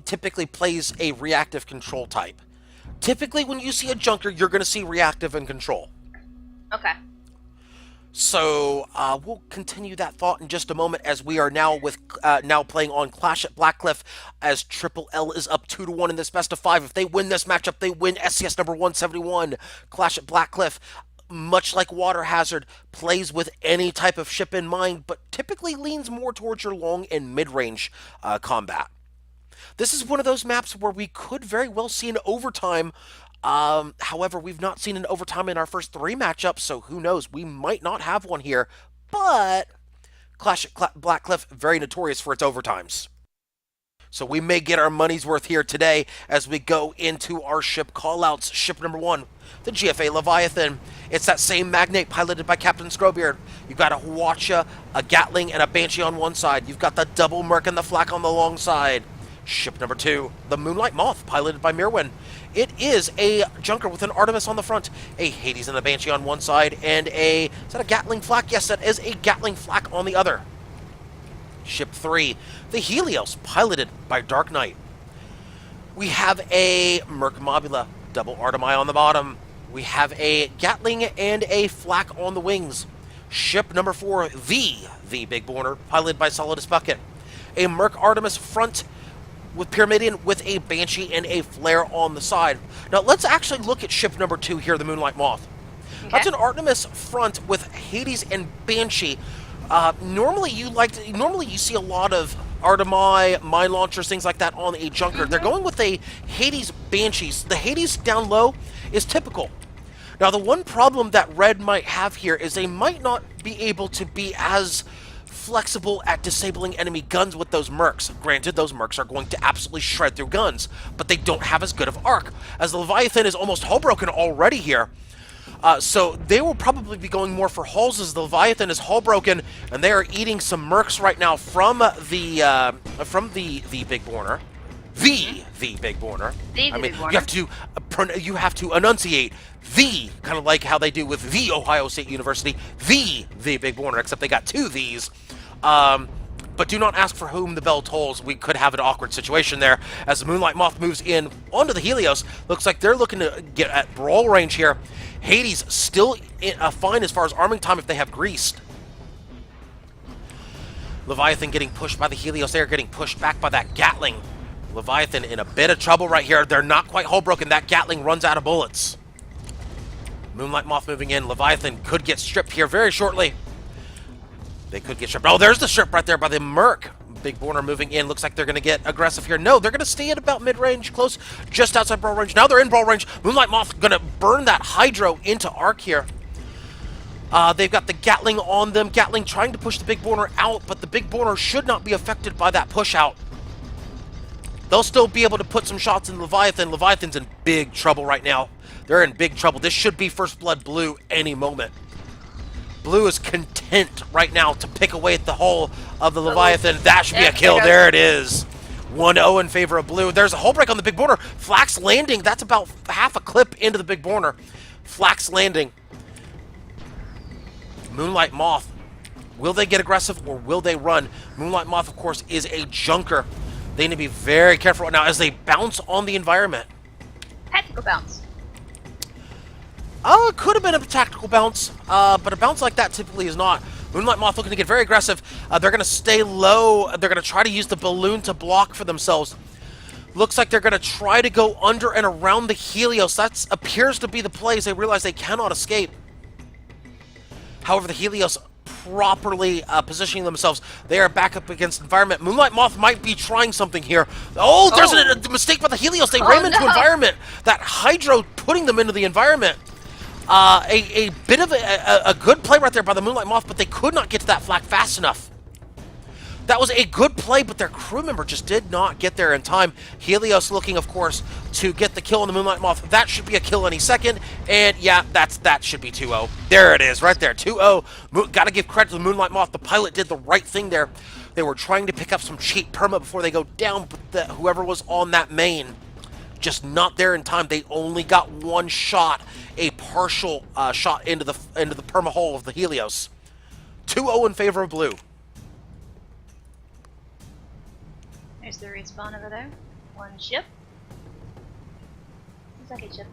typically plays a reactive control type. Typically, when you see a junker, you're going to see reactive and control. Okay. So we'll continue that thought in just a moment, as we are now now playing on Clash at Blackcliff, as Triple L is up 2-1 in this best of 5. If they win this matchup, they win SCS number 171. Clash at Blackcliff, much like Water Hazard, plays with any type of ship in mind, but typically leans more towards your long and mid-range combat. This is one of those maps where we could very well see an overtime. However, we've not seen an overtime in our first 3 matchups, so who knows? We might not have one here. But Clash at Blackcliff, very notorious for its overtimes. So we may get our money's worth here today as we go into our ship callouts. Ship number 1, the GFA Leviathan. It's that same Magnate piloted by Captain Scrowbeard. You've got a Hwacha, a Gatling, and a Banshee on one side. You've got the double Merc and the Flak on the long side. Ship number 2, the Moonlight Moth, piloted by Mirwin. It is a junker with an Artemis on the front, a Hades and a Banshee on one side, and is that a Gatling Flak? Yes, that is a Gatling Flak on the other. Ship 3, the Helios, piloted by Dark Knight. We have a Merc Mobula, double Artemi on the bottom. We have a Gatling and a Flak on the wings. Ship number 4, the Big Borner, piloted by Solidus Bucket. A Merc Artemis front with Pyramidion with a Banshee and a Flare on the side. Now let's actually look at ship number 2 here, the Moonlight Moth. Okay. That's an Artemis front with Hades and Banshee. Normally you see a lot of Artemi, mine launchers, things like that on a junker. They're going with a Hades Banshees. The Hades down low is typical. Now the one problem that Red might have here is they might not be able to be as flexible at disabling enemy guns with those mercs. Granted, those mercs are going to absolutely shred through guns, but they don't have as good of arc, as the Leviathan is almost hull broken already here. So they will probably be going more for hulls, as the Leviathan is hull broken, and they are eating some mercs right now from the Big Borner. The Big Borner. I mean, you have to enunciate the, kind of like how they do with the Ohio State University, the Big Borner, except they got 2 Th's. But do not ask for whom the bell tolls. We could have an awkward situation there as the Moonlight Moth moves in onto the Helios. Looks like they're looking to get at brawl range here. Hades still fine as far as arming time if they have greased. Leviathan getting pushed by the Helios. They're getting pushed back by that Gatling. Leviathan in a bit of trouble right here. They're not quite hull broken. That Gatling runs out of bullets. Moonlight Moth moving in. Leviathan could get stripped here very shortly. They could get stripped. Oh, there's the strip right there by the Merc. Big Borner moving in. Looks like they're going to get aggressive here. No, they're going to stay at about mid-range, close, just outside brawl range. Now they're in brawl range. Moonlight Moth going to burn that Hydro into arc here. They've got the Gatling on them. Gatling trying to push the Big Borner out, but the Big Borner should not be affected by that push out. They'll still be able to put some shots in Leviathan. Leviathan's in big trouble right now. They're in big trouble. This should be First Blood Blue any moment. Blue is content right now to pick away at the hull of the Leviathan. That should be a kill. There it is. 1-0 in favor of Blue. There's a hull break on the Big Borner. Flak's landing. That's about half a clip into the Big Borner. Flak's landing. Moonlight Moth. Will they get aggressive or will they run? Moonlight Moth, of course, is a junker. They need to be very careful now as they bounce on the environment. Tactical bounce. It could have been a tactical bounce, but a bounce like that typically is not. Moonlight Moth looking to get very aggressive. They're going to stay low. They're going to try to use the balloon to block for themselves. Looks like they're going to try to go under and around the Helios. That appears to be the play as they realize they cannot escape. However, the Helios properly positioning themselves. They are back up against environment. Moonlight Moth might be trying something here. Oh, there's a mistake by the Helios. They ram into environment. That Hydro putting them into the environment. A bit of a good play right there by the Moonlight Moth, but they could not get to that flak fast enough. That was a good play, but their crew member just did not get there in time. Helios looking, of course, to get the kill on the Moonlight Moth. That should be a kill any second, and yeah, that should be 2-0. There it is, right there, 2-0. Gotta give credit to the Moonlight Moth. The pilot did the right thing there. They were trying to pick up some cheap perma before they go down, but whoever was on that main, just not there in time. They only got one shot, a partial shot into the perma hole of the Helios. 2-0 in favor of Blue. There's the respawn over there. One ship. Second ship.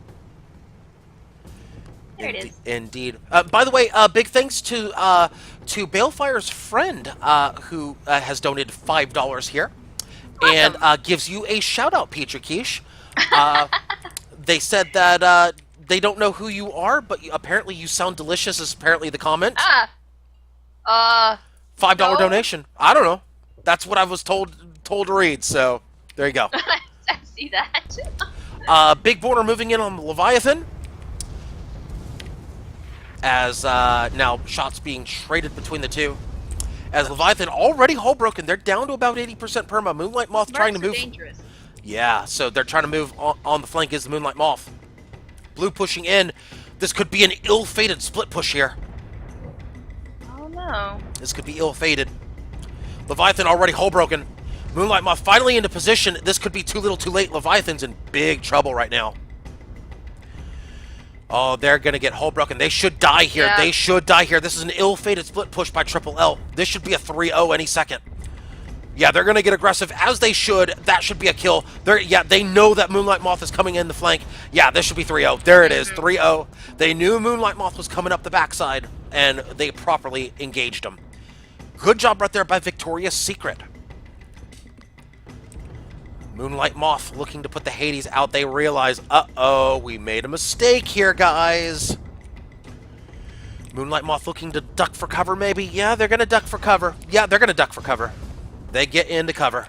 There it is. Indeed. By the way, big thanks to Balefire's friend who has donated $5 here, Awesome. and gives you a shout out, Petri Quiche. They said that they don't know who you are, but apparently you sound delicious. Is apparently the comment. $5 No. donation. I don't know. That's what I was told to read. So there you go. I see that. Big Border moving in on the Leviathan. As now shots being traded between the two. As Leviathan already hull broken, they're down to about 80% perma. Moonlight Moth trying to move. Dangerous. Yeah, so they're trying to move on the flank is the Moonlight Moth. Blue pushing in. This could be an ill-fated split push here. Oh no. This could be ill-fated. Leviathan already hull broken. Moonlight Moth finally into position. This could be too little too late. Leviathan's in big trouble right now. Oh, they're going to get hull broken. They should die here. Yeah. They should die here. This is an ill-fated split push by LLL. This should be a 3-0 any second. Yeah, they're going to get aggressive, as they should. That should be a kill. They know that Moonlight Moth is coming in the flank. Yeah, this should be 3-0. There it is, 3-0. They knew Moonlight Moth was coming up the backside, and they properly engaged him. Good job right there by Victoria's Secret. Moonlight Moth looking to put the Hades out. They realize, uh-oh, we made a mistake here, guys. Moonlight Moth looking to duck for cover, maybe? Yeah, they're going to duck for cover. Yeah, they're going to duck for cover. They get into cover.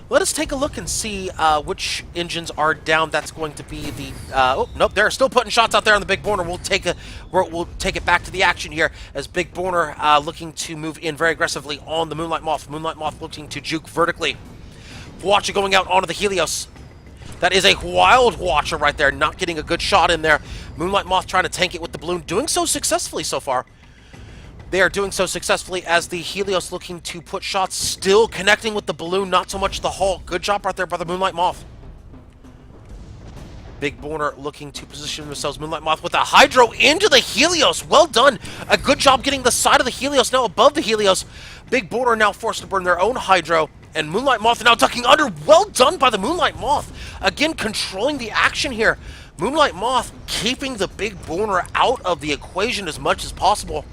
Let us take a look and see which engines are down. That's going to be the... oh, nope, they're still putting shots out there on the Big Borner. We'll take it back to the action here as Big Borner looking to move in very aggressively on the Moonlight Moth. Moonlight Moth looking to juke vertically. Watcher going out onto the Helios. That is a wild Watcher right there, not getting a good shot in there. Moonlight Moth trying to tank it with the balloon, doing so successfully so far. They are doing so successfully as the Helios looking to put shots, still connecting with the balloon, not so much the hull. Good job right there by the Moonlight Moth. Big Borner looking to position themselves. Moonlight Moth with a Hydro into the Helios. Well done. A good job getting the side of the Helios now above the Helios. Big Borner now forced to burn their own Hydro. And Moonlight Moth now ducking under. Well done by the Moonlight Moth. Again, controlling the action here. Moonlight Moth keeping the Big Borner out of the equation as much as possible.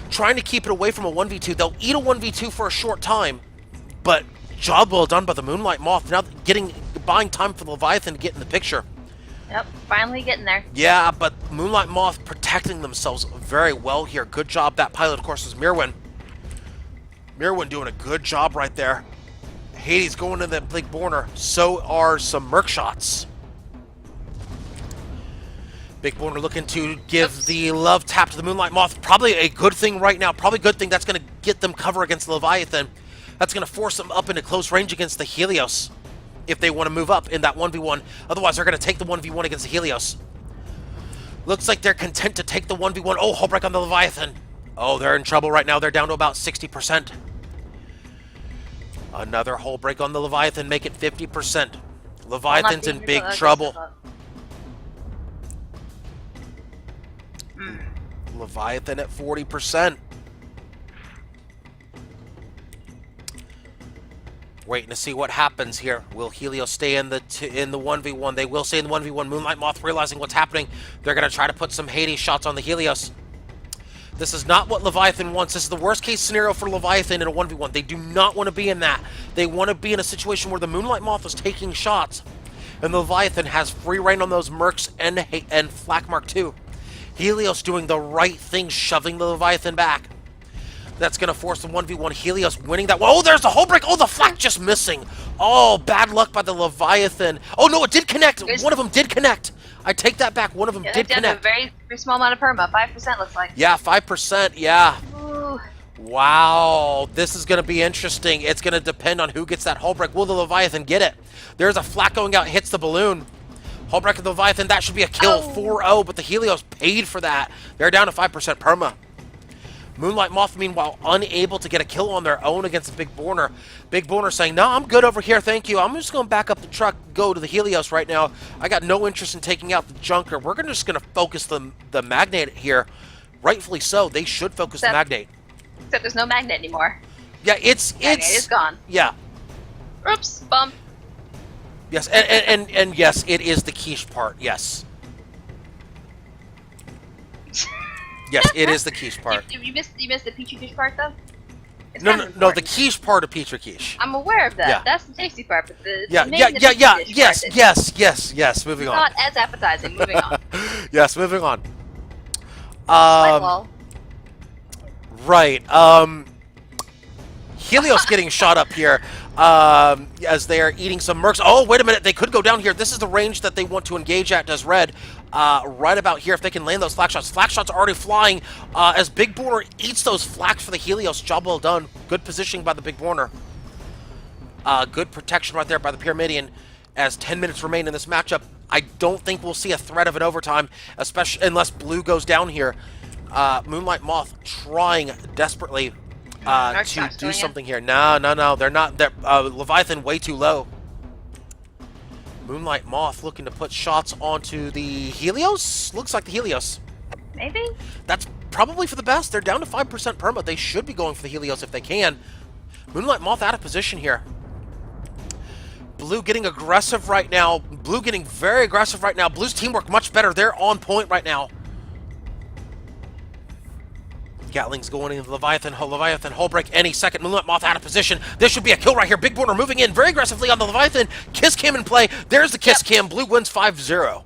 Trying to keep it away from a 1v2. They'll eat a 1v2 for a short time, but job well done by the Moonlight Moth. Now buying time for the Leviathan to get in the picture. Yep, finally getting there. Yeah, but Moonlight Moth protecting themselves very well here. Good job. That pilot, of course, is Mirwin. Mirwin doing a good job right there. Hades going to the Big Borner. So are some Merc shots. Big Borner looking to give the love tap to the Moonlight Moth. Probably a good thing right now. Probably a good thing. That's going to get them cover against the Leviathan. That's going to force them up into close range against the Helios if they want to move up in that 1v1. Otherwise, they're going to take the 1v1 against the Helios. Looks like they're content to take the 1v1. Oh, hull break on the Leviathan. Oh, they're in trouble right now. They're down to about 60%. Another hull break on the Leviathan. Make it 50%. Leviathan's in big trouble. Leviathan at 40%. Waiting to see what happens here. Will Helios stay in the 1v1? They will stay in the 1v1. Moonlight Moth realizing what's happening. They're going to try to put some Hades shots on the Helios. This is not what Leviathan wants. This is the worst case scenario for Leviathan in a 1v1. They do not want to be in that. They want to be in a situation where the Moonlight Moth is taking shots and the Leviathan has free reign on those Mercs and Flak Mark II. Helios doing the right thing, shoving the Leviathan back. That's going to force the 1v1. Helios winning that. Oh, there's the hull break. Oh, the flak just missing. Oh, bad luck by the Leviathan. Oh, no, it did connect. One of them did connect. I take that back. One of them did connect. A very small amount of perma. 5% looks like. Yeah, 5%. Yeah. Ooh. Wow. This is going to be interesting. It's going to depend on who gets that hull break. Will the Leviathan get it? There's a flak going out. Hits the balloon. Hull break of the Leviathan, that should be a kill. 4-0, but the Helios paid for that. They're down to 5% perma. Moonlight Moth, meanwhile, unable to get a kill on their own against the Big Borner. Big Borner saying, no, I'm good over here, thank you. I'm just going to back up the truck, go to the Helios right now. I got no interest in taking out the Junker. We're just going to focus the Magnate here. Rightfully so, they should focus the Magnate. Except there's no Magnet anymore. Yeah, it's Magnate is gone. Yeah. Oops, bump. Yes, and yes, it is the quiche part. Yes. Yes, it is the quiche part. You missed the Petri dish part though. It's No, kind no, of no, the important. quiche part of Petri quiche. I'm aware of that. Yeah. That's the tasty part, but the Yeah, main yeah, the yeah, Petri yeah, dish yes, part is yes, yes, yes. Moving on. not as appetizing. Moving on. Yes, moving on. Slight lull. Right. Helios getting shot up here as they are eating some mercs. Oh, wait a minute. They could go down here. This is the range that they want to engage at, does Red. Right about here, if they can land those flak shots. Flak shots are already flying as Big Borner eats those flaks for the Helios. Job well done. Good positioning by the Big Borner. Good protection right there by the Pyramidian as 10 minutes remain in this matchup. I don't think we'll see a threat of an overtime, especially unless Blue goes down here. Moonlight Moth trying desperately to do something here. No, no, no. They're not. They're, Leviathan way too low. Moonlight Moth looking to put shots onto the Helios. Looks like the Helios. Maybe. That's probably for the best. They're down to 5% perma. They should be going for the Helios if they can. Moonlight Moth out of position here. Blue getting aggressive right now. Blue getting very aggressive right now. Blue's teamwork much better. They're on point right now. Gatling's going in. Leviathan hull break any second. Moonlight Moth out of position. This should be a kill right here. Big Border moving in very aggressively on the Leviathan. Kiss Cam in play. There's the Kiss Cam. Blue wins 5-0.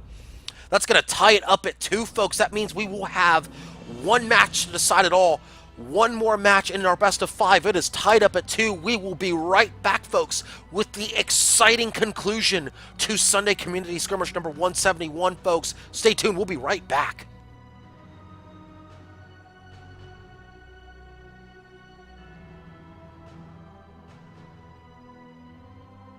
That's going to tie it up at 2, folks. That means we will have one match to decide it all. One more match in our best of 5. It is tied up at 2. We will be right back, folks, with the exciting conclusion to Sunday Community Skirmish number 171, folks. Stay tuned. We'll be right back.